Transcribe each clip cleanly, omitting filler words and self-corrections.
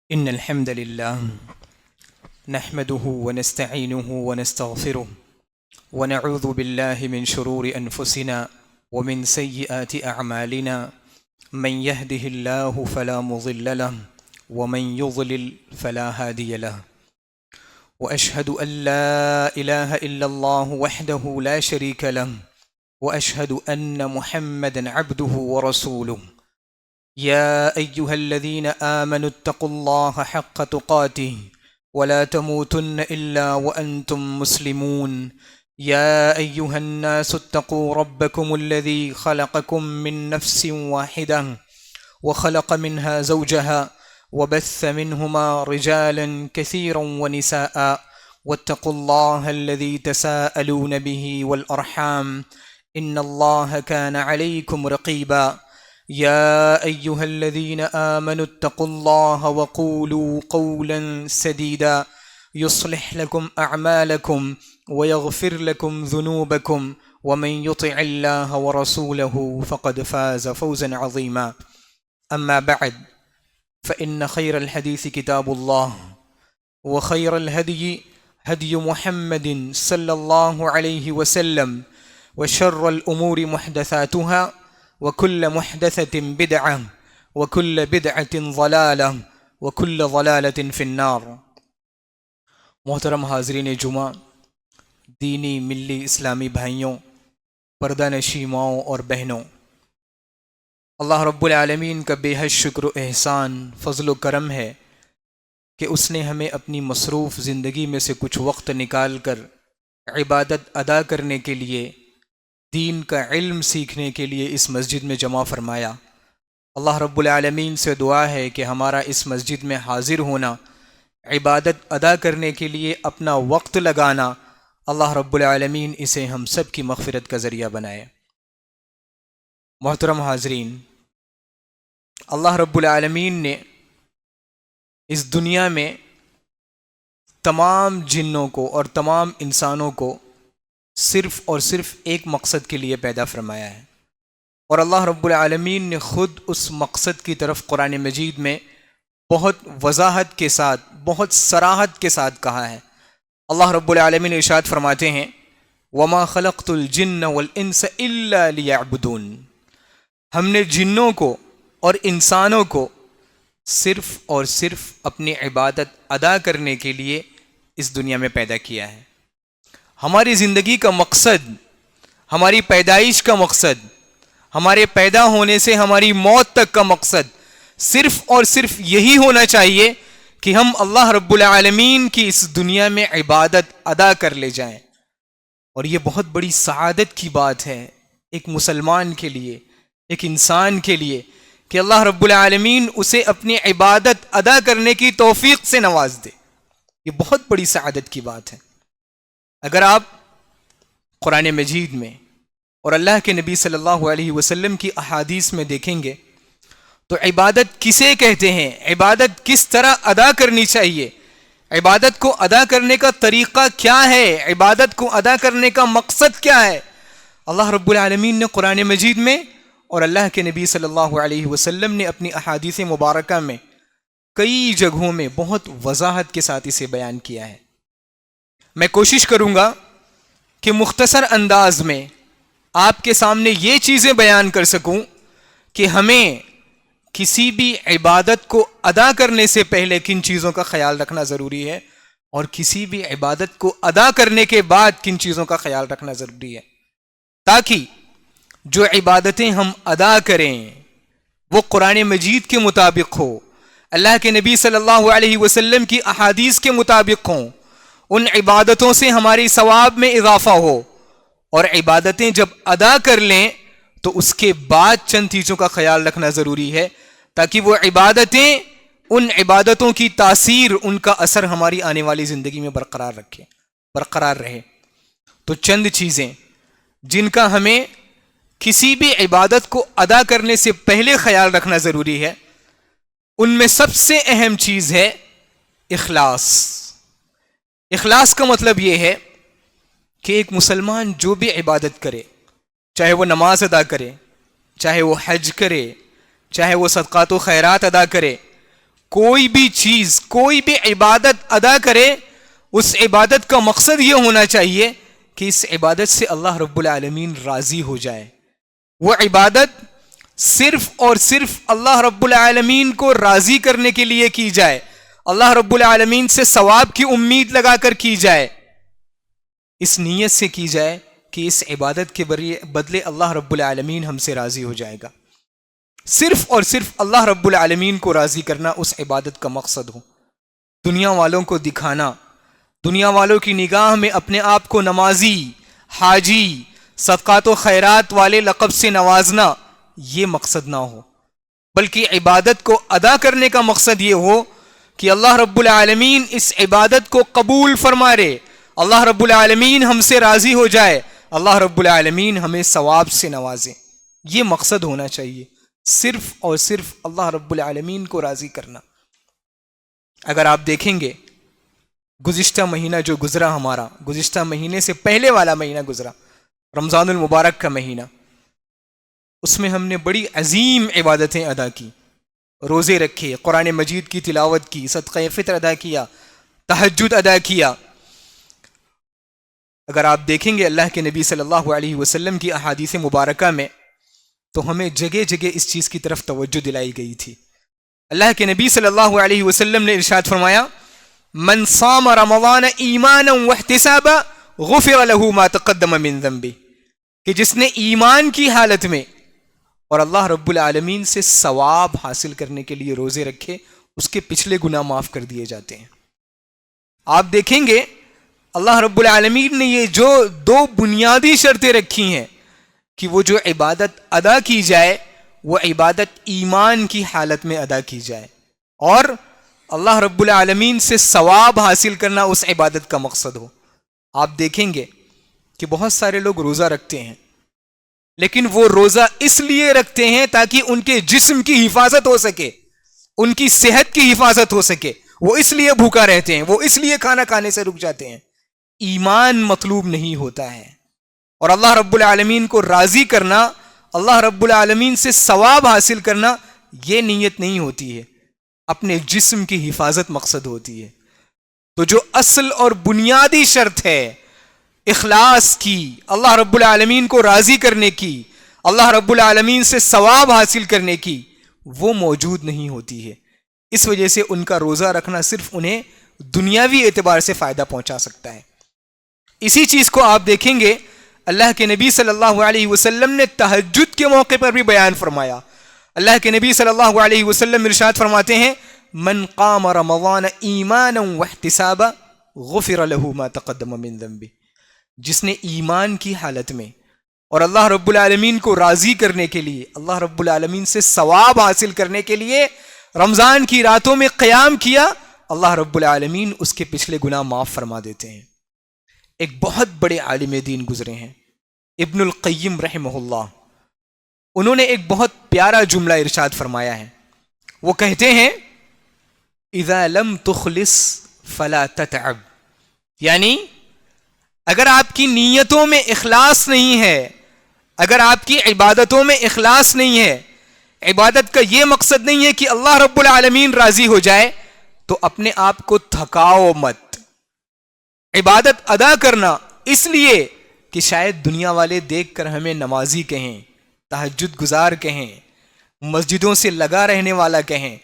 إن الحمد لله نحمده ونستعينه ونستغفره ونعوذ بالله من شرور أنفسنا ومن سيئات أعمالنا من يهده الله فلا مضل له ومن يضلل فلا هادي له وأشهد أن لا إله إلا الله وحده لا شريك له وأشهد أن محمدا عبده ورسوله يا أيها الذين آمنوا اتقوا الله حق تقاته ولا تموتن إلا وأنتم مسلمون يا أيها الناس اتقوا ربكم الذي خلقكم من نفس واحدة وخلق منها زوجها وبث منهما رجالا كثيرا ونساء واتقوا الله الذي تساءلون به والأرحام إن الله كان عليكم رقيبا يا أيها الذين آمنوا اتقوا الله وقولوا قولا سديدا يصلح لكم أعمالكم ويغفر لكم ذنوبكم ومن يطع الله ورسوله فقد فاز فوزا عظيما أما بعد فإن خير الحديث كتاب الله وخير الهدي هدي محمد صلى الله عليه وسلم وشر الأمور محدثاتها وكل محدثة بدعة وكل بدعة ضلالة وكل ضلالة في النار۔ محترم حاضرین جمعہ، دینی ملی اسلامی بھائیوں، پردہ نشی ماؤں اور بہنوں، اللہ رب العالمین کا بے حد شکر و احسان، فضل و کرم ہے کہ اس نے ہمیں اپنی مصروف زندگی میں سے کچھ وقت نکال کر عبادت ادا کرنے کے لیے، دین کا علم سیکھنے کے لیے اس مسجد میں جمع فرمایا۔ اللہ رب العالمین سے دعا ہے کہ ہمارا اس مسجد میں حاضر ہونا، عبادت ادا کرنے کے لیے اپنا وقت لگانا، اللہ رب العالمین اسے ہم سب کی مغفرت کا ذریعہ بنائے۔ محترم حاضرین، اللہ رب العالمین نے اس دنیا میں تمام جنوں کو اور تمام انسانوں کو صرف اور صرف ایک مقصد کے لیے پیدا فرمایا ہے، اور اللہ رب العالمین نے خود اس مقصد کی طرف قرآن مجید میں بہت وضاحت کے ساتھ، بہت صراحت کے ساتھ کہا ہے۔ اللہ رب العالمین ارشاد فرماتے ہیں وَمَا خَلَقْتُ الْجِنَّ وَالْإِنسَ إِلَّا لِيَعْبُدُونَ، ہم نے جنوں کو اور انسانوں کو صرف اور صرف اپنی عبادت ادا کرنے کے لیے اس دنیا میں پیدا کیا ہے۔ ہماری زندگی کا مقصد، ہماری پیدائش کا مقصد، ہمارے پیدا ہونے سے ہماری موت تک کا مقصد صرف اور صرف یہی ہونا چاہیے کہ ہم اللہ رب العالمین کی اس دنیا میں عبادت ادا کر لے جائیں۔ اور یہ بہت بڑی سعادت کی بات ہے ایک مسلمان کے لیے، ایک انسان کے لیے، کہ اللہ رب العالمین اسے اپنی عبادت ادا کرنے کی توفیق سے نواز دے۔ یہ بہت بڑی سعادت کی بات ہے۔ اگر آپ قرآن مجید میں اور اللہ کے نبی صلی اللہ علیہ وسلم کی احادیث میں دیکھیں گے تو عبادت کسے کہتے ہیں، عبادت کس طرح ادا کرنی چاہیے، عبادت کو ادا کرنے کا طریقہ کیا ہے، عبادت کو ادا کرنے کا مقصد کیا ہے، اللہ رب العالمین نے قرآن مجید میں اور اللہ کے نبی صلی اللہ علیہ وسلم نے اپنی احادیث مبارکہ میں کئی جگہوں میں بہت وضاحت کے ساتھ اسے بیان کیا ہے۔ میں کوشش کروں گا کہ مختصر انداز میں آپ کے سامنے یہ چیزیں بیان کر سکوں کہ ہمیں کسی بھی عبادت کو ادا کرنے سے پہلے کن چیزوں کا خیال رکھنا ضروری ہے، اور کسی بھی عبادت کو ادا کرنے کے بعد کن چیزوں کا خیال رکھنا ضروری ہے، تاکہ جو عبادتیں ہم ادا کریں وہ قرآن مجید کے مطابق ہو، اللہ کے نبی صلی اللہ علیہ وسلم کی احادیث کے مطابق ہوں، ان عبادتوں سے ہماری ثواب میں اضافہ ہو، اور عبادتیں جب ادا کر لیں تو اس کے بعد چند چیزوں کا خیال رکھنا ضروری ہے، تاکہ وہ عبادتیں، ان عبادتوں کی تاثیر، ان کا اثر ہماری آنے والی زندگی میں برقرار رہے۔ تو چند چیزیں جن کا ہمیں کسی بھی عبادت کو ادا کرنے سے پہلے خیال رکھنا ضروری ہے، ان میں سب سے اہم چیز ہے اخلاص۔ اخلاص کا مطلب یہ ہے کہ ایک مسلمان جو بھی عبادت کرے، چاہے وہ نماز ادا کرے، چاہے وہ حج کرے، چاہے وہ صدقات و خیرات ادا کرے، کوئی بھی چیز، کوئی بھی عبادت ادا کرے، اس عبادت کا مقصد یہ ہونا چاہیے کہ اس عبادت سے اللہ رب العالمین راضی ہو جائے. وہ عبادت صرف اور صرف اللہ رب العالمین کو راضی کرنے کے لیے کی جائے، اللہ رب العالمین سے ثواب کی امید لگا کر کی جائے، اس نیت سے کی جائے کہ اس عبادت کے بدلے اللہ رب العالمین ہم سے راضی ہو جائے گا. صرف اور صرف اللہ رب العالمین کو راضی کرنا اس عبادت کا مقصد ہو. دنیا والوں کو دکھانا، دنیا والوں کی نگاہ میں اپنے آپ کو نمازی، حاجی، صدقات و خیرات والے لقب سے نوازنا، یہ مقصد نہ ہو، بلکہ عبادت کو ادا کرنے کا مقصد یہ ہو کہ اللہ رب العالمین اس عبادت کو قبول فرمائے، اللہ رب العالمین ہم سے راضی ہو جائے، اللہ رب العالمین ہمیں ثواب سے نوازے. یہ مقصد ہونا چاہیے، صرف اور صرف اللہ رب العالمین کو راضی کرنا. اگر آپ دیکھیں گے گزشتہ مہینہ جو گزرا ہمارا، گزشتہ مہینے سے پہلے والا مہینہ گزرا، رمضان المبارک کا مہینہ، اس میں ہم نے بڑی عظیم عبادتیں ادا کی. روزے رکھے، قرآن مجید کی تلاوت کی، صدقہ فطر ادا کیا، تہجد ادا کیا. اگر آپ دیکھیں گے اللہ کے نبی صلی اللہ علیہ وسلم کی احادیث مبارکہ میں، تو ہمیں جگہ جگہ اس چیز کی طرف توجہ دلائی گئی تھی. اللہ کے نبی صلی اللہ علیہ وسلم نے ارشاد فرمایا، من صام رمضان ایمانا واحتسابا غفر له ما تقدم من ذنبه، کہ جس نے ایمان کی حالت میں اور اللہ رب العالمین سے ثواب حاصل کرنے کے لیے روزے رکھے، اس کے پچھلے گناہ معاف کر دیے جاتے ہیں. آپ دیکھیں گے اللہ رب العالمین نے یہ جو دو بنیادی شرطیں رکھی ہیں کہ وہ جو عبادت ادا کی جائے وہ عبادت ایمان کی حالت میں ادا کی جائے، اور اللہ رب العالمین سے ثواب حاصل کرنا اس عبادت کا مقصد ہو. آپ دیکھیں گے کہ بہت سارے لوگ روزہ رکھتے ہیں، لیکن وہ روزہ اس لیے رکھتے ہیں تاکہ ان کے جسم کی حفاظت ہو سکے، ان کی صحت کی حفاظت ہو سکے، وہ اس لیے بھوکا رہتے ہیں، وہ اس لیے کھانا کھانے سے رک جاتے ہیں. ایمان مطلوب نہیں ہوتا ہے، اور اللہ رب العالمین کو راضی کرنا، اللہ رب العالمین سے ثواب حاصل کرنا، یہ نیت نہیں ہوتی ہے، اپنے جسم کی حفاظت مقصد ہوتی ہے. تو جو اصل اور بنیادی شرط ہے اخلاص کی، اللہ رب العالمین کو راضی کرنے کی، اللہ رب العالمین سے ثواب حاصل کرنے کی، وہ موجود نہیں ہوتی ہے. اس وجہ سے ان کا روزہ رکھنا صرف انہیں دنیاوی اعتبار سے فائدہ پہنچا سکتا ہے. اسی چیز کو آپ دیکھیں گے اللہ کے نبی صلی اللہ علیہ وسلم نے تہجد کے موقع پر بھی بیان فرمایا. اللہ کے نبی صلی اللہ علیہ وسلم ارشاد فرماتے ہیں، من قام رمضان ایمانا واحتسابا غفر له ما تقدم من ذنبه، جس نے ایمان کی حالت میں اور اللہ رب العالمین کو راضی کرنے کے لیے، اللہ رب العالمین سے ثواب حاصل کرنے کے لیے رمضان کی راتوں میں قیام کیا، اللہ رب العالمین اس کے پچھلے گناہ معاف فرما دیتے ہیں. ایک بہت بڑے عالم دین گزرے ہیں ابن القیم رحمہ اللہ، انہوں نے ایک بہت پیارا جملہ ارشاد فرمایا ہے. وہ کہتے ہیں، اذا لم تخلص فلا تتعب، یعنی اگر آپ کی نیتوں میں اخلاص نہیں ہے، اگر آپ کی عبادتوں میں اخلاص نہیں ہے، عبادت کا یہ مقصد نہیں ہے کہ اللہ رب العالمین راضی ہو جائے، تو اپنے آپ کو تھکاؤ مت. عبادت ادا کرنا اس لیے کہ شاید دنیا والے دیکھ کر ہمیں نمازی کہیں، تہجد گزار کہیں، مسجدوں سے لگا رہنے والا کہیں.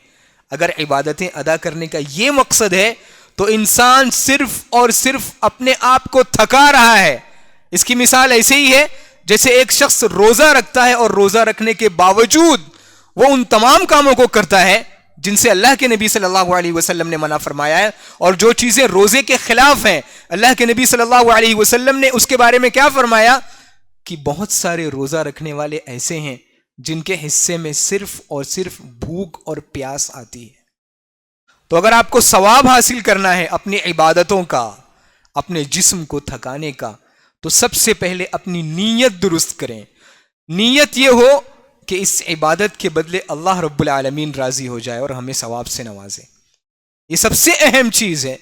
اگر عبادتیں ادا کرنے کا یہ مقصد ہے تو انسان صرف اور صرف اپنے آپ کو تھکا رہا ہے. اس کی مثال ایسے ہی ہے جیسے ایک شخص روزہ رکھتا ہے اور روزہ رکھنے کے باوجود وہ ان تمام کاموں کو کرتا ہے جن سے اللہ کے نبی صلی اللہ علیہ وسلم نے منع فرمایا ہے، اور جو چیزیں روزے کے خلاف ہیں اللہ کے نبی صلی اللہ علیہ وسلم نے اس کے بارے میں کیا فرمایا کہ بہت سارے روزہ رکھنے والے ایسے ہیں جن کے حصے میں صرف اور صرف بھوک اور پیاس آتی ہے. تو اگر آپ کو ثواب حاصل کرنا ہے اپنی عبادتوں کا، اپنے جسم کو تھکانے کا، تو سب سے پہلے اپنی نیت درست کریں. نیت یہ ہو کہ اس عبادت کے بدلے اللہ رب العالمین راضی ہو جائے اور ہمیں ثواب سے نوازے. یہ سب سے اہم چیز ہے،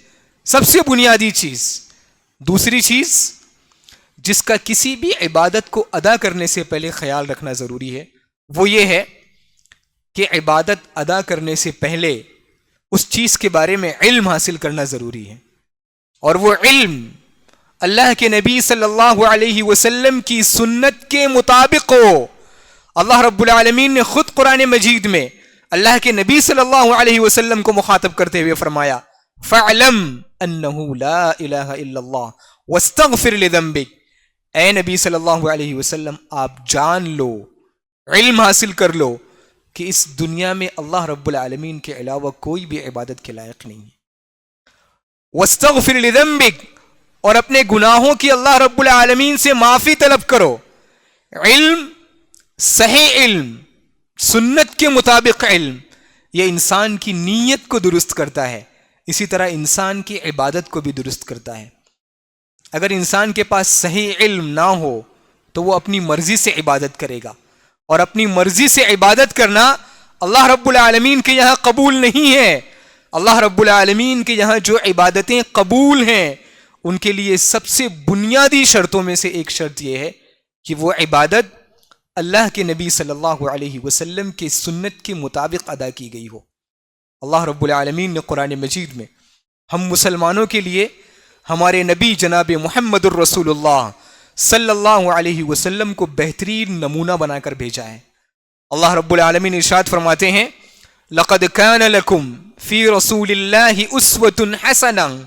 سب سے بنیادی چیز. دوسری چیز جس کا کسی بھی عبادت کو ادا کرنے سے پہلے خیال رکھنا ضروری ہے، وہ یہ ہے کہ عبادت ادا کرنے سے پہلے اس چیز کے بارے میں علم حاصل کرنا ضروری ہے، اور وہ علم اللہ کے نبی صلی اللہ علیہ وسلم کی سنت کے مطابق ہو۔ اللہ رب العالمین نے خود قرآن مجید میں اللہ کے نبی صلی اللہ علیہ وسلم کو مخاطب کرتے ہوئے فرمایا فَاعْلَمْ أَنَّهُ لَا إِلَهَ إِلَّا اللَّهُ وَاسْتَغْفِرْ لِذَنبِكَ، اے نبی صلی اللہ علیہ وسلم آپ جان لو، علم حاصل کر لو کہ اس دنیا میں اللہ رب العالمین کے علاوہ کوئی بھی عبادت کے لائق نہیں ہے۔ وَاسْتَغْفِرْ لِذَنبِكَ، اور اپنے گناہوں کی اللہ رب العالمین سے معافی طلب کرو۔ علم، صحیح علم، سنت کے مطابق علم، یہ انسان کی نیت کو درست کرتا ہے، اسی طرح انسان کی عبادت کو بھی درست کرتا ہے۔ اگر انسان کے پاس صحیح علم نہ ہو تو وہ اپنی مرضی سے عبادت کرے گا، اور اپنی مرضی سے عبادت کرنا اللہ رب العالمین کے یہاں قبول نہیں ہے۔ اللہ رب العالمین کے یہاں جو عبادتیں قبول ہیں ان کے لیے سب سے بنیادی شرطوں میں سے ایک شرط یہ ہے کہ وہ عبادت اللہ کے نبی صلی اللہ علیہ وسلم کے سنت کے مطابق ادا کی گئی ہو۔ اللہ رب العالمین نے قرآن مجید میں ہم مسلمانوں کے لیے ہمارے نبی جناب محمد الرسول اللہ صلی اللہ علیہ وسلم کو بہترین نمونہ بنا کر بھیجا ہے۔ اللہ رب العالمین ارشاد فرماتے ہیں لَقَدْ كَانَ لَكُمْ فِي رَسُولِ اللَّهِ أُسْوَةٌ حَسَنَةٌ،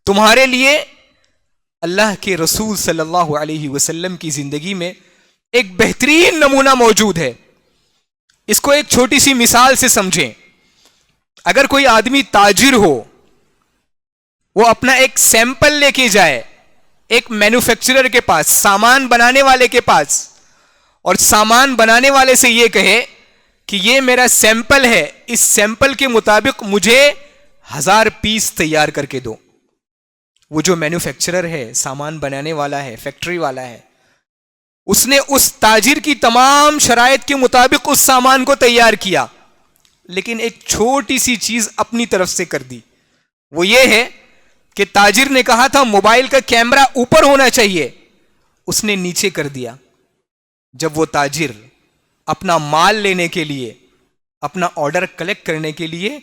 تمہارے لیے اللہ کے رسول صلی اللہ علیہ وسلم کی زندگی میں ایک بہترین نمونہ موجود ہے۔ اس کو ایک چھوٹی سی مثال سے سمجھیں۔ اگر کوئی آدمی تاجر ہو، وہ اپنا ایک سیمپل لے کے جائے ایک مینوفیکچرر کے پاس، سامان بنانے والے کے پاس، اور سامان بنانے والے سے یہ کہے کہ یہ میرا سیمپل ہے، اس سیمپل کے مطابق مجھے 1000 پیس تیار کر کے دو۔ وہ جو مینوفیکچرر ہے، سامان بنانے والا ہے، فیکٹری والا ہے، اس نے اس تاجر کی تمام شرائط کے مطابق اس سامان کو تیار کیا، لیکن ایک چھوٹی سی چیز اپنی طرف سے کر دی۔ وہ یہ ہے کہ تاجر نے کہا تھا موبائل کا کیمرہ اوپر ہونا چاہیے، اس نے نیچے کر دیا۔ جب وہ تاجر اپنا مال لینے کے لیے، اپنا آرڈر کلیکٹ کرنے کے لیے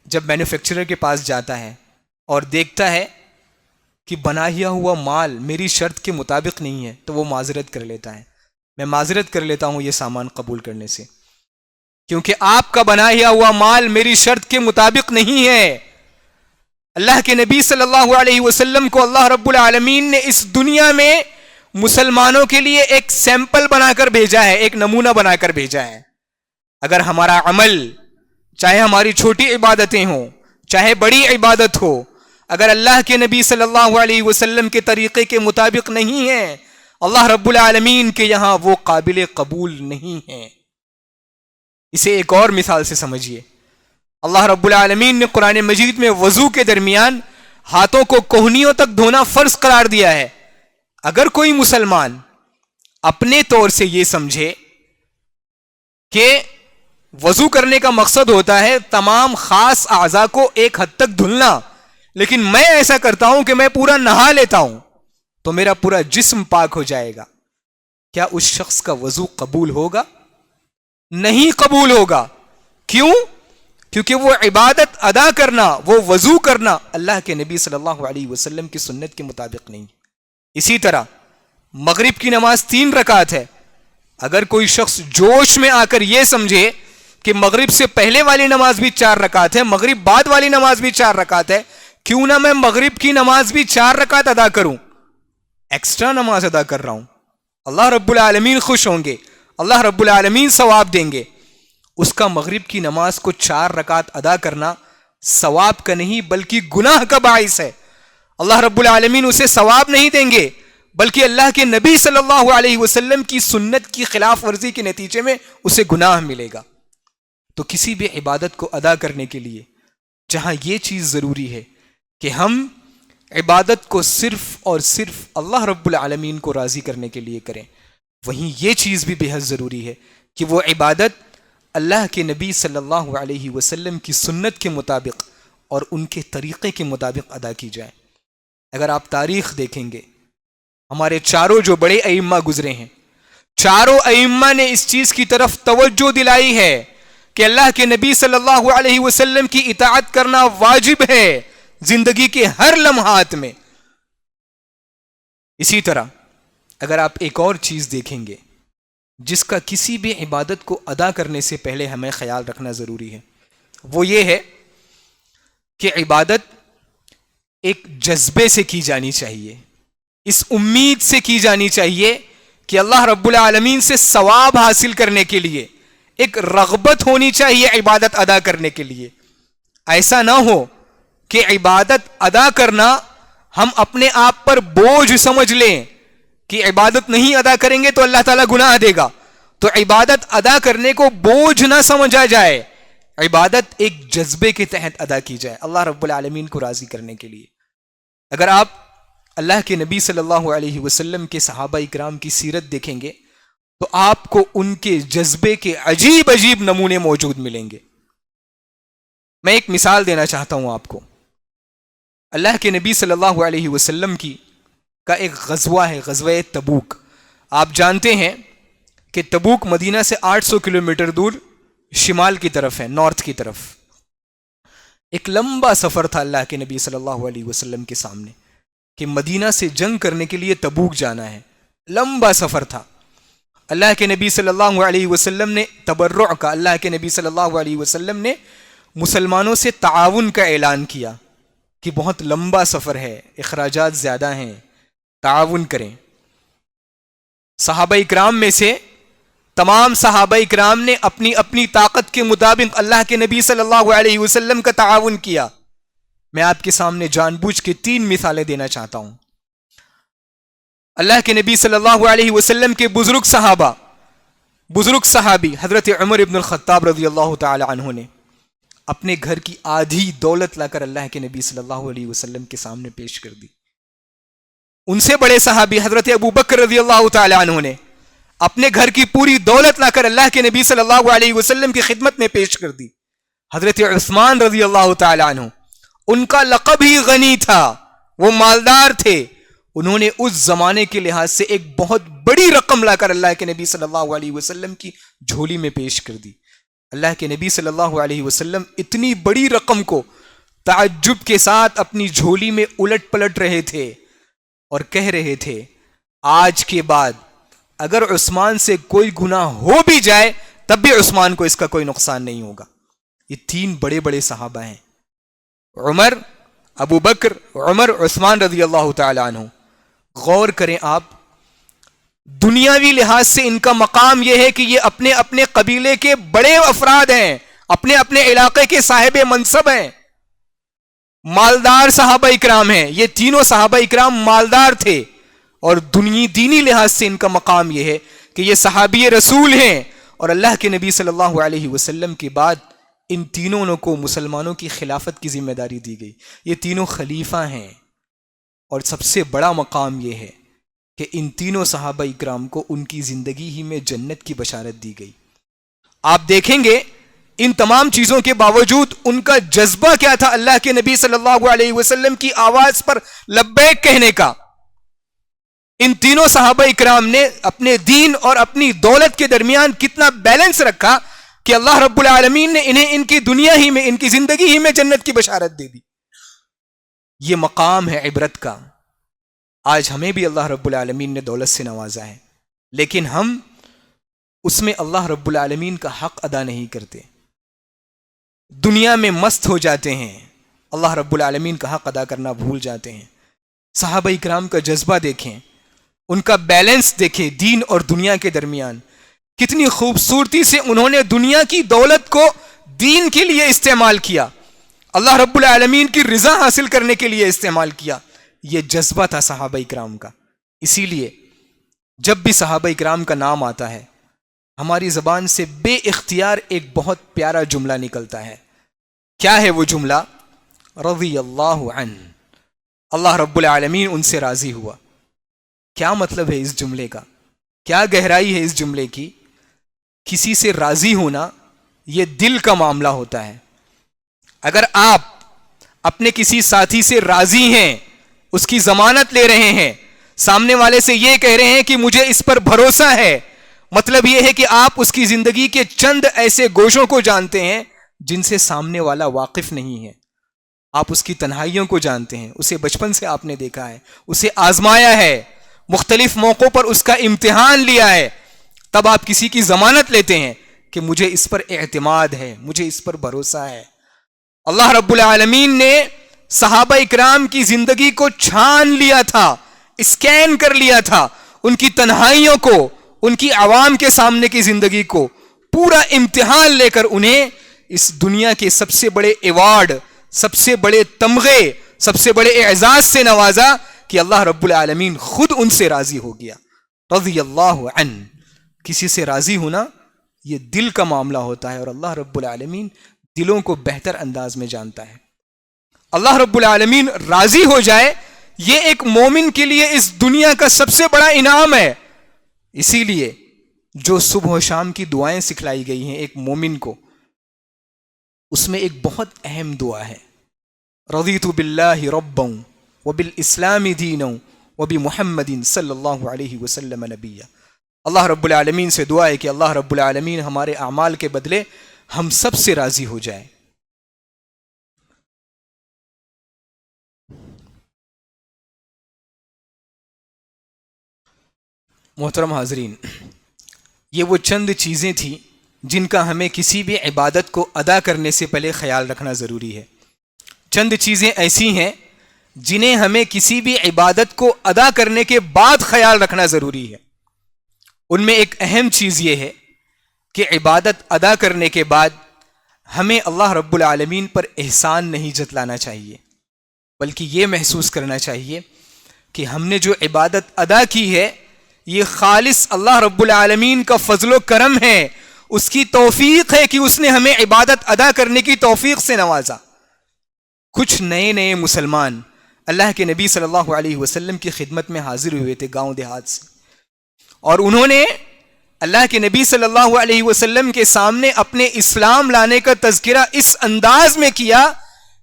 جب مینوفیکچرر کے پاس جاتا ہے اور دیکھتا ہے کہ بنایا ہوا مال میری شرط کے مطابق نہیں ہے، تو وہ معذرت کر لیتا ہے، میں معذرت کر لیتا ہوں یہ سامان قبول کرنے سے، کیونکہ آپ کا بنایا ہوا مال میری شرط کے مطابق نہیں ہے۔ اللہ کے نبی صلی اللہ علیہ وسلم کو اللہ رب العالمین نے اس دنیا میں مسلمانوں کے لیے ایک سیمپل بنا کر بھیجا ہے، ایک نمونہ بنا کر بھیجا ہے۔ اگر ہمارا عمل، چاہے ہماری چھوٹی عبادتیں ہوں چاہے بڑی عبادت ہو، اگر اللہ کے نبی صلی اللہ علیہ وسلم کے طریقے کے مطابق نہیں ہے، اللہ رب العالمین کے یہاں وہ قابل قبول نہیں ہے۔ اسے ایک اور مثال سے سمجھیے۔ اللہ رب العالمین نے قرآن مجید میں وضو کے درمیان ہاتھوں کو کوہنیوں تک دھونا فرض قرار دیا ہے۔ اگر کوئی مسلمان اپنے طور سے یہ سمجھے کہ وضو کرنے کا مقصد ہوتا ہے تمام خاص اعضاء کو ایک حد تک دھلنا، لیکن میں ایسا کرتا ہوں کہ میں پورا نہا لیتا ہوں تو میرا پورا جسم پاک ہو جائے گا، کیا اس شخص کا وضو قبول ہوگا؟ نہیں قبول ہوگا۔ کیوں؟ کیونکہ وہ عبادت ادا کرنا، وہ وضو کرنا اللہ کے نبی صلی اللہ علیہ وسلم کی سنت کے مطابق نہیں۔ اسی طرح مغرب کی نماز 3 رکعت ہے۔ اگر کوئی شخص جوش میں آ کر یہ سمجھے کہ مغرب سے پہلے والی نماز بھی 4 رکعت ہے، مغرب بعد والی نماز بھی 4 رکعت ہے، کیوں نہ میں مغرب کی نماز بھی 4 رکعت ادا کروں، ایکسٹرا نماز ادا کر رہا ہوں، اللہ رب العالمین خوش ہوں گے، اللہ رب العالمین ثواب دیں گے۔ اس کا مغرب کی نماز کو 4 رکعت ادا کرنا ثواب کا نہیں بلکہ گناہ کا باعث ہے۔ اللہ رب العالمین اسے ثواب نہیں دیں گے، بلکہ اللہ کے نبی صلی اللہ علیہ وسلم کی سنت کی خلاف ورزی کے نتیجے میں اسے گناہ ملے گا۔ تو کسی بھی عبادت کو ادا کرنے کے لیے جہاں یہ چیز ضروری ہے کہ ہم عبادت کو صرف اور صرف اللہ رب العالمین کو راضی کرنے کے لیے کریں، وہیں یہ چیز بھی بے حد ضروری ہے کہ وہ عبادت اللہ کے نبی صلی اللہ علیہ وسلم کی سنت کے مطابق اور ان کے طریقے کے مطابق ادا کی جائے۔ اگر آپ تاریخ دیکھیں گے، ہمارے چاروں جو بڑے ائمہ گزرے ہیں، چاروں ائمہ نے اس چیز کی طرف توجہ دلائی ہے کہ اللہ کے نبی صلی اللہ علیہ وسلم کی اطاعت کرنا واجب ہے زندگی کے ہر لمحات میں. اسی طرح اگر آپ ایک اور چیز دیکھیں گے جس کا کسی بھی عبادت کو ادا کرنے سے پہلے ہمیں خیال رکھنا ضروری ہے، وہ یہ ہے کہ عبادت ایک جذبے سے کی جانی چاہیے، اس امید سے کی جانی چاہیے کہ اللہ رب العالمین سے ثواب حاصل کرنے کے لیے ایک رغبت ہونی چاہیے عبادت ادا کرنے کے لیے. ایسا نہ ہو کہ عبادت ادا کرنا ہم اپنے آپ پر بوجھ سمجھ لیں کہ عبادت نہیں ادا کریں گے تو اللہ تعالیٰ گناہ دے گا. تو عبادت ادا کرنے کو بوجھ نہ سمجھا جائے، عبادت ایک جذبے کے تحت ادا کی جائے اللہ رب العالمین کو راضی کرنے کے لیے. اگر آپ اللہ کے نبی صلی اللہ علیہ وسلم کے صحابہ اکرام کی سیرت دیکھیں گے تو آپ کو ان کے جذبے کے عجیب عجیب نمونے موجود ملیں گے. میں ایک مثال دینا چاہتا ہوں آپ کو. اللہ کے نبی صلی اللہ علیہ وسلم کا ایک غزوہ ہے، غزوہ تبوک. آپ جانتے ہیں کہ تبوک مدینہ سے 800 کلومیٹر دور شمال کی طرف ہے، نارتھ کی طرف. ایک لمبا سفر تھا اللہ کے نبی صلی اللہ علیہ وسلم کے سامنے کہ مدینہ سے جنگ کرنے کے لیے تبوک جانا ہے. لمبا سفر تھا. اللہ کے نبی صلی اللہ علیہ وسلم نے تبرع کا، اللہ کے نبی صلی اللہ علیہ وسلم نے مسلمانوں سے تعاون کا اعلان کیا کہ بہت لمبا سفر ہے، اخراجات زیادہ ہیں، تعاون کریں. صحابہ اکرام میں سے تمام صحابہ اکرام نے اپنی اپنی طاقت کے مطابق اللہ کے نبی صلی اللہ علیہ وسلم کا تعاون کیا. میں آپ کے سامنے جان بوجھ کے 3 مثالیں دینا چاہتا ہوں. اللہ کے نبی صلی اللہ علیہ وسلم کے بزرگ صحابی حضرت عمر ابن الخطاب رضی اللہ تعالی عنہ نے اپنے گھر کی آدھی دولت لا کر اللہ کے نبی صلی اللہ علیہ وسلم کے سامنے پیش کر دی. ان سے بڑے صحابی حضرت ابو بکر رضی اللہ تعالی عنہ نے اپنے گھر کی پوری دولت لا کر اللہ کے نبی صلی اللہ علیہ وسلم کی خدمت میں پیش کر دی. حضرت عثمان رضی اللہ تعالی عنہ، ان کا لقب ہی غنی تھا، وہ مالدار تھے. انہوں نے اس زمانے کے لحاظ سے ایک بہت بڑی رقم لا کر اللہ کے نبی صلی اللہ علیہ وسلم کی جھولی میں پیش کر دی. اللہ کے نبی صلی اللہ علیہ وسلم اتنی بڑی رقم کو تعجب کے ساتھ اپنی جھولی میں الٹ پلٹ رہے تھے اور کہہ رہے تھے، آج کے بعد اگر عثمان سے کوئی گناہ ہو بھی جائے تب بھی عثمان کو اس کا کوئی نقصان نہیں ہوگا. یہ 3 بڑے بڑے صحابہ ہیں، عمر، ابو بکر، عمر، عثمان رضی اللہ تعالی عنہ. غور کریں آپ، دنیاوی لحاظ سے ان کا مقام یہ ہے کہ یہ اپنے اپنے قبیلے کے بڑے افراد ہیں، اپنے اپنے علاقے کے صاحب منصب ہیں، مالدار صحابہ اکرام ہیں. یہ تینوں صحابہ اکرام مالدار تھے اور دینی لحاظ سے ان کا مقام یہ ہے کہ یہ صحابی رسول ہیں اور اللہ کے نبی صلی اللہ علیہ وسلم کے بعد ان تینوں کو مسلمانوں کی خلافت کی ذمہ داری دی گئی. یہ تینوں خلیفہ ہیں اور سب سے بڑا مقام یہ ہے کہ ان تینوں صحابہ اکرام کو ان کی زندگی ہی میں جنت کی بشارت دی گئی. آپ دیکھیں گے ان تمام چیزوں کے باوجود ان کا جذبہ کیا تھا اللہ کے نبی صلی اللہ علیہ وسلم کی آواز پر لبیک کہنے کا. ان تینوں صحابہ اکرام نے اپنے دین اور اپنی دولت کے درمیان کتنا بیلنس رکھا کہ اللہ رب العالمین نے انہیں ان کی دنیا ہی میں، ان کی زندگی ہی میں جنت کی بشارت دے دی. یہ مقام ہے عبرت کا. آج ہمیں بھی اللہ رب العالمین نے دولت سے نوازا ہے، لیکن ہم اس میں اللہ رب العالمین کا حق ادا نہیں کرتے، دنیا میں مست ہو جاتے ہیں، اللہ رب العالمین کا حق ادا کرنا بھول جاتے ہیں. صحابہ اکرام کا جذبہ دیکھیں، ان کا بیلنس دیکھیں دین اور دنیا کے درمیان. کتنی خوبصورتی سے انہوں نے دنیا کی دولت کو دین کے لیے استعمال کیا، اللہ رب العالمین کی رضا حاصل کرنے کے لیے استعمال کیا. یہ جذبہ تھا صحابہ اکرام کا. اسی لیے جب بھی صحابہ اکرام کا نام آتا ہے ہماری زبان سے بے اختیار ایک بہت پیارا جملہ نکلتا ہے. کیا ہے وہ جملہ؟ رضی اللہ عنہ، اللہ رب العالمین ان سے راضی ہوا. کیا مطلب ہے اس جملے کا؟ کیا گہرائی ہے اس جملے کی؟ کسی سے راضی ہونا یہ دل کا معاملہ ہوتا ہے. اگر آپ اپنے کسی ساتھی سے راضی ہیں، اس کی ضمانت لے رہے ہیں، سامنے والے سے یہ کہہ رہے ہیں کہ مجھے اس پر بھروسہ ہے، مطلب یہ ہے کہ آپ اس کی زندگی کے چند ایسے گوشوں کو جانتے ہیں جن سے سامنے والا واقف نہیں ہے. آپ اس کی تنہائیوں کو جانتے ہیں, اسے بچپن سے آپ نے دیکھا ہے, اسے آزمایا ہے, مختلف موقعوں پر اس کا امتحان لیا ہے. تب آپ کسی کی ضمانت لیتے ہیں کہ مجھے اس پر اعتماد ہے, مجھے اس پر بھروسہ ہے. اللہ رب العالمین نے صحابہ اکرام کی زندگی کو چھان لیا تھا, اسکین کر لیا تھا, ان کی تنہائیوں کو, ان کی عوام کے سامنے کی زندگی کو پورا امتحان لے کر انہیں اس دنیا کے سب سے بڑے ایوارڈ, سب سے بڑے تمغے, سب سے بڑے اعزاز سے نوازا کہ اللہ رب العالمین خود ان سے راضی ہو گیا. رضی اللہ عنہ. کسی سے راضی ہونا یہ دل کا معاملہ ہوتا ہے, اور اللہ رب العالمین دلوں کو بہتر انداز میں جانتا ہے. اللہ رب العالمین راضی ہو جائے یہ ایک مومن کے لیے اس دنیا کا سب سے بڑا انعام ہے. اسی لیے جو صبح و شام کی دعائیں سکھلائی گئی ہیں ایک مومن کو, اس میں ایک بہت اہم دعا ہے, رضیت باللہ ربا وبالاسلام دینا وبمحمد صلی اللہ علیہ وسلم نبیا. اللہ رب العالمین سے دعا ہے کہ اللہ رب العالمین ہمارے اعمال کے بدلے ہم سب سے راضی ہو جائے. محترم حاضرین, یہ وہ چند چیزیں تھیں جن کا ہمیں کسی بھی عبادت کو ادا کرنے سے پہلے خیال رکھنا ضروری ہے. چند چیزیں ایسی ہیں جنہیں ہمیں کسی بھی عبادت کو ادا کرنے کے بعد خیال رکھنا ضروری ہے. ان میں ایک اہم چیز یہ ہے کہ عبادت ادا کرنے کے بعد ہمیں اللہ رب العالمین پر احسان نہیں جتلانا چاہیے, بلکہ یہ محسوس کرنا چاہیے کہ ہم نے جو عبادت ادا کی ہے یہ خالص اللہ رب العالمین کا فضل و کرم ہے, اس کی توفیق ہے کہ اس نے ہمیں عبادت ادا کرنے کی توفیق سے نوازا. کچھ نئے مسلمان اللہ کے نبی صلی اللہ علیہ وسلم کی خدمت میں حاضر ہوئے تھے گاؤں دیہات سے, اور انہوں نے اللہ کے نبی صلی اللہ علیہ وسلم کے سامنے اپنے اسلام لانے کا تذکرہ اس انداز میں کیا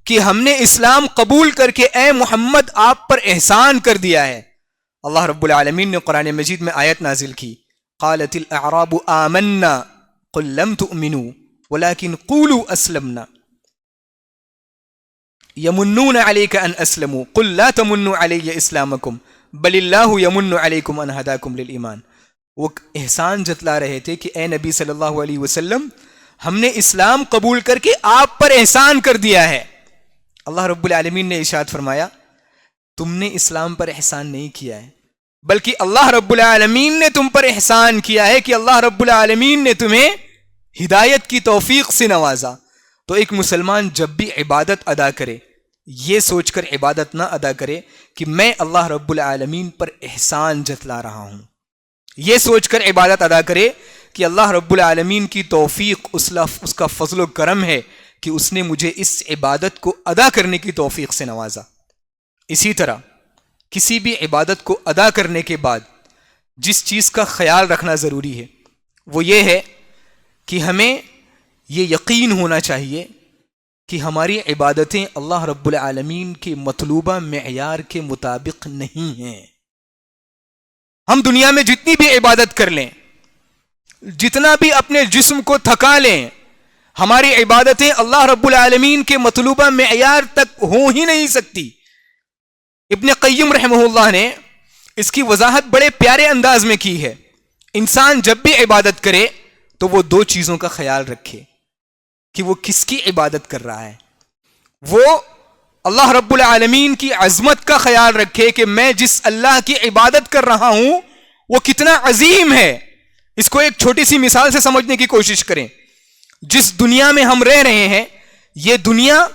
کہ ہم نے اسلام قبول کر کے اے محمد آپ پر احسان کر دیا ہے. اللہ رب العالمین نے قرآن مجید میں آیت نازل کی, قالت الاعراب آمنا قل لم تؤمنوا ولكن قولوا اسلمنا يمنون عليك ان اسلموا قل لا تمنوا علي اسلامكم بل الله يمن عليكم ان هداكم للایمان. وہ احسان جتلا رہے تھے کہ اے نبی صلی اللہ علیہ وسلم ہم نے اسلام قبول کر کے آپ پر احسان کر دیا ہے. اللہ رب العالمین نے ارشاد فرمایا تم نے اسلام پر احسان نہیں کیا ہے, بلکہ اللہ رب العالمین نے تم پر احسان کیا ہے کہ اللہ رب العالمین نے تمہیں ہدایت کی توفیق سے نوازا. تو ایک مسلمان جب بھی عبادت ادا کرے یہ سوچ کر عبادت نہ ادا کرے کہ میں اللہ رب العالمین پر احسان جتلا رہا ہوں, یہ سوچ کر عبادت ادا کرے کہ اللہ رب العالمین کی توفیق اس کا فضل و کرم ہے کہ اس نے مجھے اس عبادت کو ادا کرنے کی توفیق سے نوازا. اسی طرح کسی بھی عبادت کو ادا کرنے کے بعد جس چیز کا خیال رکھنا ضروری ہے وہ یہ ہے کہ ہمیں یہ یقین ہونا چاہیے کہ ہماری عبادتیں اللہ رب العالمین کے مطلوبہ معیار کے مطابق نہیں ہیں. ہم دنیا میں جتنی بھی عبادت کر لیں, جتنا بھی اپنے جسم کو تھکا لیں, ہماری عبادتیں اللہ رب العالمین کے مطلوبہ معیار تک ہو ہی نہیں سکتی. ابن قیم رحمہ اللہ نے اس کی وضاحت بڑے پیارے انداز میں کی ہے. انسان جب بھی عبادت کرے تو وہ دو چیزوں کا خیال رکھے کہ وہ کس کی عبادت کر رہا ہے. وہ اللہ رب العالمین کی عظمت کا خیال رکھے کہ میں جس اللہ کی عبادت کر رہا ہوں وہ کتنا عظیم ہے. اس کو ایک چھوٹی سی مثال سے سمجھنے کی کوشش کریں. جس دنیا میں ہم رہ رہے ہیں یہ دنیا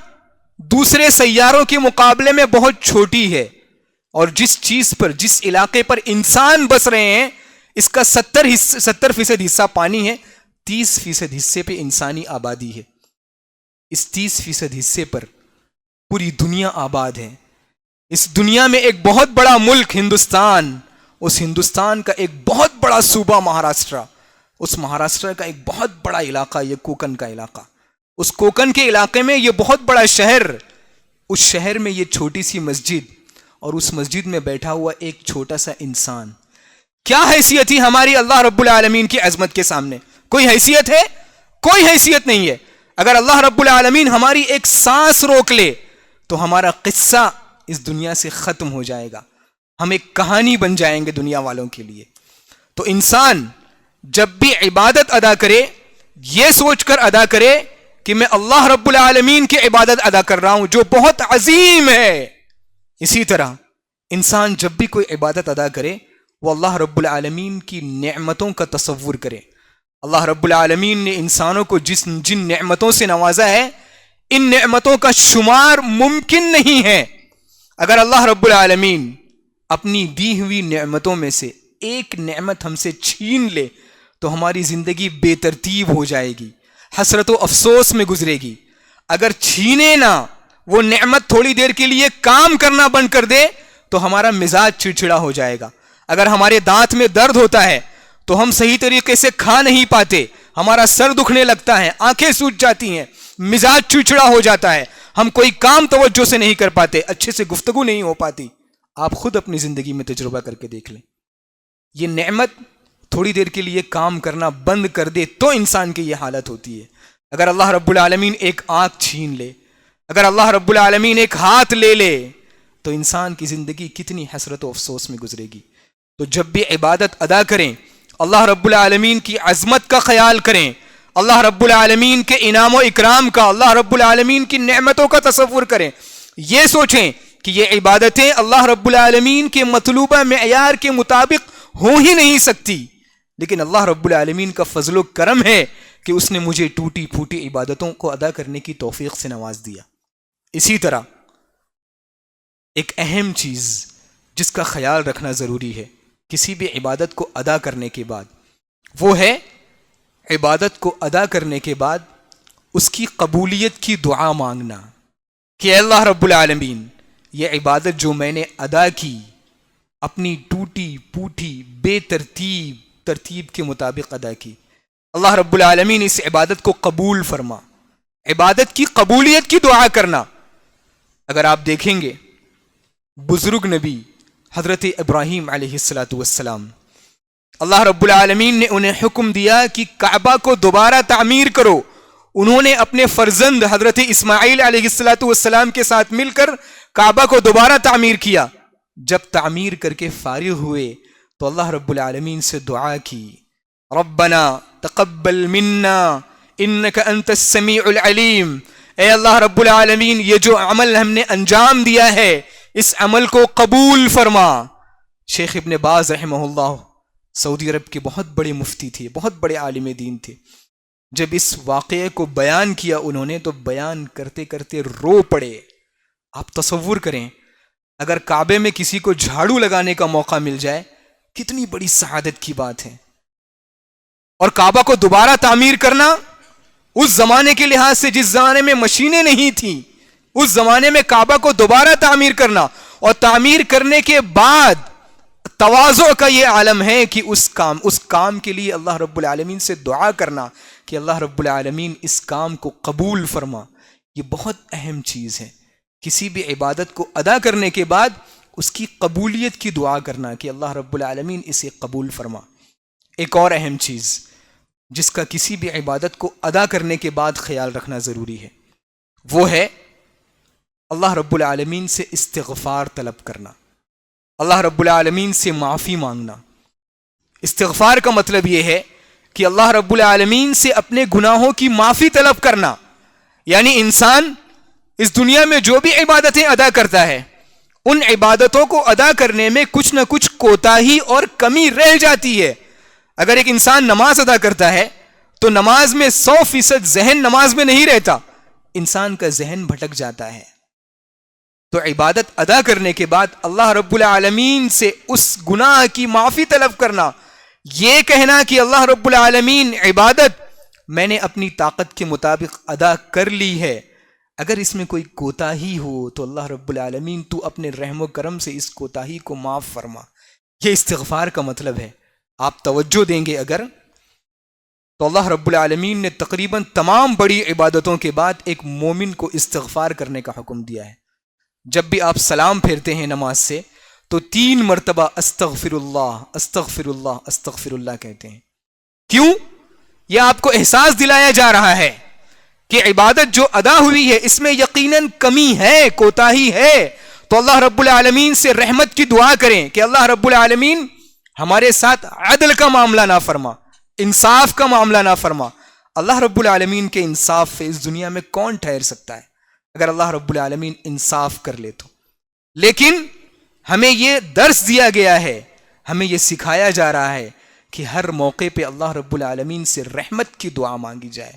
دوسرے سیاروں کے مقابلے میں بہت چھوٹی ہے, اور جس چیز پر, جس علاقے پر انسان بس رہے ہیں اس کا 70% حصہ پانی ہے, 30% حصے پہ انسانی آبادی ہے. اس 30% حصے پر پوری دنیا آباد ہے. اس دنیا میں ایک بہت بڑا ملک ہندوستان, اس ہندوستان کا ایک بہت بڑا صوبہ مہاراشٹرا, اس مہاراشٹرا کا ایک بہت بڑا علاقہ یہ کوکن کا علاقہ, اس کوکن کے علاقے میں یہ بہت بڑا شہر, اس شہر میں یہ چھوٹی سی مسجد, اور اس مسجد میں بیٹھا ہوا ایک چھوٹا سا انسان. کیا حیثیت تھی ہماری اللہ رب العالمین کی عظمت کے سامنے؟ کوئی حیثیت ہے؟ کوئی حیثیت نہیں ہے. اگر اللہ رب العالمین ہماری ایک سانس روک لے تو ہمارا قصہ اس دنیا سے ختم ہو جائے گا، ہم ایک کہانی بن جائیں گے دنیا والوں کے لیے. تو انسان جب بھی عبادت ادا کرے یہ سوچ کر ادا کرے کہ میں اللہ رب العالمین کی عبادت ادا کر رہا ہوں جو بہت عظیم ہے. اسی طرح انسان جب بھی کوئی عبادت ادا کرے وہ اللہ رب العالمین کی نعمتوں کا تصور کرے. اللہ رب العالمین نے انسانوں کو جن نعمتوں سے نوازا ہے ان نعمتوں کا شمار ممکن نہیں ہے. اگر اللہ رب العالمین اپنی دی ہوئی نعمتوں میں سے ایک نعمت ہم سے چھین لے تو ہماری زندگی بے ترتیب ہو جائے گی، حسرت و افسوس میں گزرے گی. اگر چھینے نہ، وہ نعمت تھوڑی دیر کے لیے کام کرنا بند کر دے تو ہمارا مزاج چڑچڑا ہو جائے گا. اگر ہمارے دانت میں درد ہوتا ہے تو ہم صحیح طریقے سے کھا نہیں پاتے، ہمارا سر دکھنے لگتا ہے، آنکھیں سوج جاتی ہیں، مزاج چڑچڑا ہو جاتا ہے، ہم کوئی کام توجہ سے نہیں کر پاتے، اچھے سے گفتگو نہیں ہو پاتی. آپ خود اپنی زندگی میں تجربہ کر کے دیکھ لیں. یہ نعمت تھوڑی دیر کے لیے کام کرنا بند کر دے تو انسان کی یہ حالت ہوتی ہے. اگر اللہ رب العالمین ایک آنکھ چھین لے، اگر اللہ رب العالمین ایک ہاتھ لے لے تو انسان کی زندگی کتنی حسرت و افسوس میں گزرے گی. تو جب بھی عبادت ادا کریں اللہ رب العالمین کی عظمت کا خیال کریں، اللہ رب العالمین کے انعام و اکرام کا، اللہ رب العالمین کی نعمتوں کا تصور کریں. یہ سوچیں کہ یہ عبادتیں اللہ رب العالمین کے مطلوبہ معیار کے مطابق ہو ہی نہیں سکتی، لیکن اللہ رب العالمین کا فضل و کرم ہے کہ اس نے مجھے ٹوٹی پھوٹی عبادتوں کو ادا کرنے کی توفیق سے نواز دیا. اسی طرح ایک اہم چیز جس کا خیال رکھنا ضروری ہے کسی بھی عبادت کو ادا کرنے کے بعد، وہ ہے عبادت کو ادا کرنے کے بعد اس کی قبولیت کی دعا مانگنا کہ اے اللہ رب العالمین یہ عبادت جو میں نے ادا کی اپنی ٹوٹی پوٹی بے ترتیب کے مطابق ادا کی، اللہ رب العالمین اس عبادت کو قبول فرما. عبادت کی قبولیت کی دعا کرنا. اگر آپ دیکھیں گے بزرگ نبی حضرت ابراہیم علیہ السلام، اللہ رب العالمین نے انہیں حکم دیا کہ کعبہ کو دوبارہ تعمیر کرو. انہوں نے اپنے فرزند حضرت اسماعیل علیہ السلام کے ساتھ مل کر کعبہ کو دوبارہ تعمیر کیا. جب تعمیر کر کے فارغ ہوئے تو اللہ رب العالمین سے دعا کی، ربنا تقبل منا انک انت السمیع العلیم. اے اللہ رب العالمین یہ جو عمل ہم نے انجام دیا ہے اس عمل کو قبول فرما. شیخ ابن باز رحمہ اللہ سعودی عرب کے بہت بڑے مفتی تھے، بہت بڑے عالم دین تھے. جب اس واقعے کو بیان کیا انہوں نے تو بیان کرتے کرتے رو پڑے. آپ تصور کریں اگر کعبے میں کسی کو جھاڑو لگانے کا موقع مل جائے کتنی بڑی سعادت کی بات ہے. اور کعبہ کو دوبارہ تعمیر کرنا اس زمانے کے لحاظ سے جس زمانے میں مشینیں نہیں تھیں، اس زمانے میں کعبہ کو دوبارہ تعمیر کرنا اور تعمیر کرنے کے بعد تواضع کا یہ عالم ہے کہ اس کام کے لیے اللہ رب العالمین سے دعا کرنا کہ اللہ رب العالمین اس کام کو قبول فرما. یہ بہت اہم چیز ہے. کسی بھی عبادت کو ادا کرنے کے بعد اس کی قبولیت کی دعا کرنا کہ اللہ رب العالمین اسے قبول فرما. ایک اور اہم چیز جس کا کسی بھی عبادت کو ادا کرنے کے بعد خیال رکھنا ضروری ہے وہ ہے اللہ رب العالمین سے استغفار طلب کرنا، اللہ رب العالمین سے معافی مانگنا. استغفار کا مطلب یہ ہے کہ اللہ رب العالمین سے اپنے گناہوں کی معافی طلب کرنا. یعنی انسان اس دنیا میں جو بھی عبادتیں ادا کرتا ہے ان عبادتوں کو ادا کرنے میں کچھ نہ کچھ کوتاہی اور کمی رہ جاتی ہے. اگر ایک انسان نماز ادا کرتا ہے تو نماز میں 100% ذہن نماز میں نہیں رہتا، انسان کا ذہن بھٹک جاتا ہے. تو عبادت ادا کرنے کے بعد اللہ رب العالمین سے اس گناہ کی معافی طلب کرنا، یہ کہنا کہ اللہ رب العالمین عبادت میں نے اپنی طاقت کے مطابق ادا کر لی ہے، اگر اس میں کوئی کوتاہی ہو تو اللہ رب العالمین تو اپنے رحم و کرم سے اس کوتاہی کو معاف فرما. یہ استغفار کا مطلب ہے. آپ توجہ دیں گے اگر تو اللہ رب العالمین نے تقریباً تمام بڑی عبادتوں کے بعد ایک مومن کو استغفار کرنے کا حکم دیا ہے. جب بھی آپ سلام پھیرتے ہیں نماز سے تو 3 مرتبہ استغفر اللہ استغفر اللہ کہتے ہیں. کیوں؟ یہ آپ کو احساس دلایا جا رہا ہے کہ عبادت جو ادا ہوئی ہے اس میں یقیناً کمی ہے، کوتاہی ہے. تو اللہ رب العالمین سے رحمت کی دعا کریں کہ اللہ رب العالمین ہمارے ساتھ عدل کا معاملہ نہ فرما، انصاف کا معاملہ نہ فرما. اللہ رب العالمین کے انصاف سے اس دنیا میں کون ٹھہر سکتا ہے اگر اللہ رب العالمین انصاف کر لے تو. لیکن ہمیں یہ درس دیا گیا ہے، ہمیں یہ سکھایا جا رہا ہے کہ ہر موقع پہ اللہ رب العالمین سے رحمت کی دعا مانگی جائے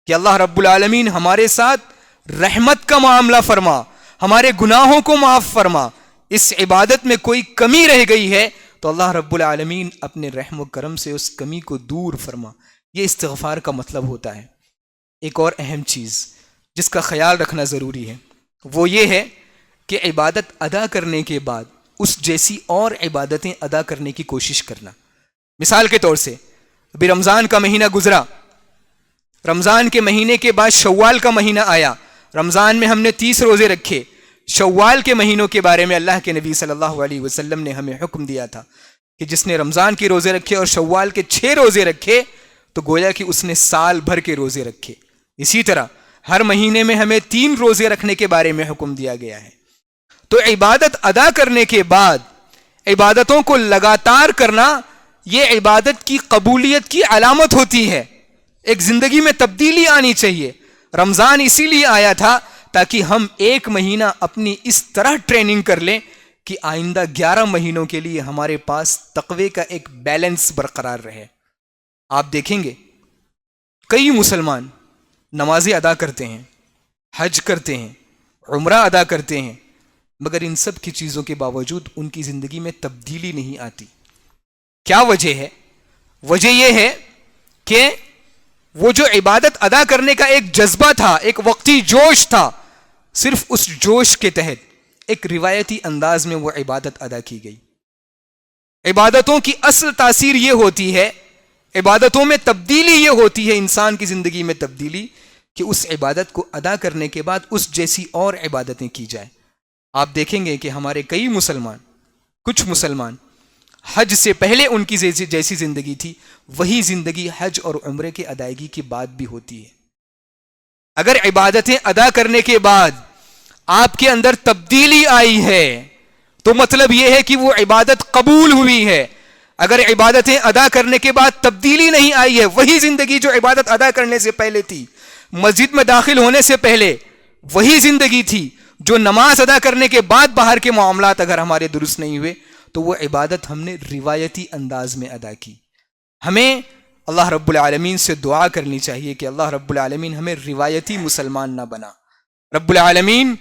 کہ اللہ رب العالمین ہمارے ساتھ رحمت کا معاملہ فرما، ہمارے گناہوں کو معاف فرما. اس عبادت میں کوئی کمی رہ گئی ہے تو اللہ رب العالمین اپنے رحم و کرم سے اس کمی کو دور فرما. یہ استغفار کا مطلب ہوتا ہے. ایک اور اہم چیز جس کا خیال رکھنا ضروری ہے وہ یہ ہے کہ عبادت ادا کرنے کے بعد اس جیسی اور عبادتیں ادا کرنے کی کوشش کرنا. مثال کے طور سے ابھی رمضان کا مہینہ گزرا، رمضان کے مہینے کے بعد شوال کا مہینہ آیا. رمضان میں ہم نے 30 روزے رکھے. شوال کے مہینوں کے بارے میں اللہ کے نبی صلی اللہ علیہ وسلم نے ہمیں حکم دیا تھا کہ جس نے رمضان کے روزے رکھے اور شوال کے 6 روزے رکھے تو گویا کہ اس نے سال بھر کے روزے رکھے. اسی طرح ہر مہینے میں ہمیں 3 روزے رکھنے کے بارے میں حکم دیا گیا ہے. تو عبادت ادا کرنے کے بعد عبادتوں کو لگاتار کرنا یہ عبادت کی قبولیت کی علامت ہوتی ہے. ایک زندگی میں تبدیلی آنی چاہیے. رمضان اسی لیے آیا تھا تاکہ ہم 1 مہینہ اپنی اس طرح ٹریننگ کر لیں کہ آئندہ 11 مہینوں کے لیے ہمارے پاس تقوی کا ایک بیلنس برقرار رہے. آپ دیکھیں گے کئی مسلمان نمازیں ادا کرتے ہیں، حج کرتے ہیں، عمرہ ادا کرتے ہیں، مگر ان سب کی چیزوں کے باوجود ان کی زندگی میں تبدیلی نہیں آتی. کیا وجہ ہے؟ وجہ یہ ہے کہ وہ جو عبادت ادا کرنے کا ایک جذبہ تھا، ایک وقتی جوش تھا، صرف اس جوش کے تحت ایک روایتی انداز میں وہ عبادت ادا کی گئی. عبادتوں کی اصل تاثیر یہ ہوتی ہے، عبادتوں میں تبدیلی یہ ہوتی ہے، انسان کی زندگی میں تبدیلی، کہ اس عبادت کو ادا کرنے کے بعد اس جیسی اور عبادتیں کی جائیں. آپ دیکھیں گے کہ ہمارے کئی مسلمان، کچھ مسلمان حج سے پہلے ان کی جیسی زندگی تھی وہی زندگی حج اور عمرے کی ادائیگی کے بعد بھی ہوتی ہے. اگر عبادتیں ادا کرنے کے بعد آپ کے اندر تبدیلی آئی ہے تو مطلب یہ ہے کہ وہ عبادت قبول ہوئی ہے. اگر عبادتیں ادا کرنے کے بعد تبدیلی نہیں آئی ہے، وہی زندگی جو عبادت ادا کرنے سے پہلے تھی، مسجد میں داخل ہونے سے پہلے وہی زندگی تھی، جو نماز ادا کرنے کے بعد باہر کے معاملات اگر ہمارے درست نہیں ہوئے تو وہ عبادت ہم نے روایتی انداز میں ادا کی. ہمیں اللہ رب العالمین سے دعا کرنی چاہیے کہ اللہ رب العالمین ہمیں روایتی مسلمان نہ بنا. رب العالمین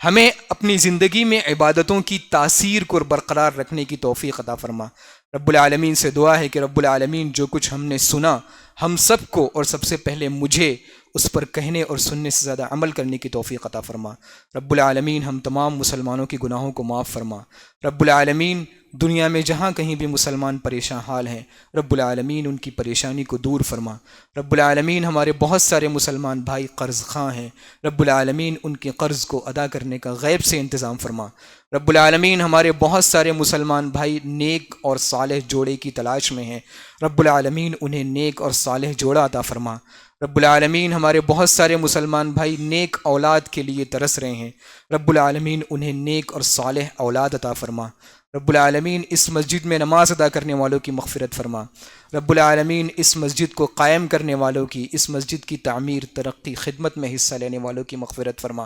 ہمیں اپنی زندگی میں عبادتوں کی تاثیر کو برقرار رکھنے کی توفیق عطا فرما. رب العالمین سے دعا ہے کہ رب العالمین جو کچھ ہم نے سنا ہم سب کو اور سب سے پہلے مجھے اس پر کہنے اور سننے سے زیادہ عمل کرنے کی توفیق عطا فرما. رب العالمین ہم تمام مسلمانوں کی گناہوں کو معاف فرما. رب العالمین دنیا میں جہاں کہیں بھی مسلمان پریشان حال ہیں رب العالمین ان کی پریشانی کو دور فرما. رب العالمین ہمارے بہت سارے مسلمان بھائی قرض خواہ ہیں، رب العالمین ان کے قرض کو ادا کرنے کا غیب سے انتظام فرما. رب العالمین ہمارے بہت سارے مسلمان بھائی نیک اور صالح جوڑے کی تلاش میں ہیں، رب العالمین انہیں نیک اور صالح جوڑا عطا فرما. رب العالمین ہمارے بہت سارے مسلمان بھائی نیک اولاد کے لیے ترس رہے ہیں، رب العالمین انہیں نیک اور صالح اولاد عطا فرما. رب العالمین اس مسجد میں نماز ادا کرنے والوں کی مغفرت فرما. رب العالمین اس مسجد کو قائم کرنے والوں کی، اس مسجد کی تعمیر، ترقی، خدمت میں حصہ لینے والوں کی مغفرت فرما.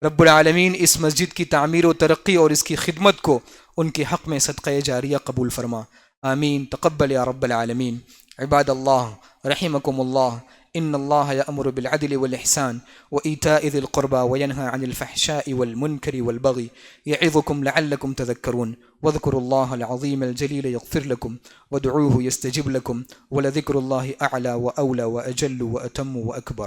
رب العالمین اس مسجد کی تعمیر و ترقی اور اس کی خدمت کو ان کے حق میں صدقہ جاریہ قبول فرما. آمین. تقبل یا رب العالمین. عباد اللہ رحمکم اللہ، ان اللہ یأمر بالعدل والإحسان وإیتاء ذی القربى وینہی عن الفحشاء والمنکر والبغی یعظکم لعلکم تذکرون واذکروا اللہ العظیم الجلیل یغفر لکم وادعوه یستجب لکم ولذکر اللہ اعلی واولی واجل واتم واکبر.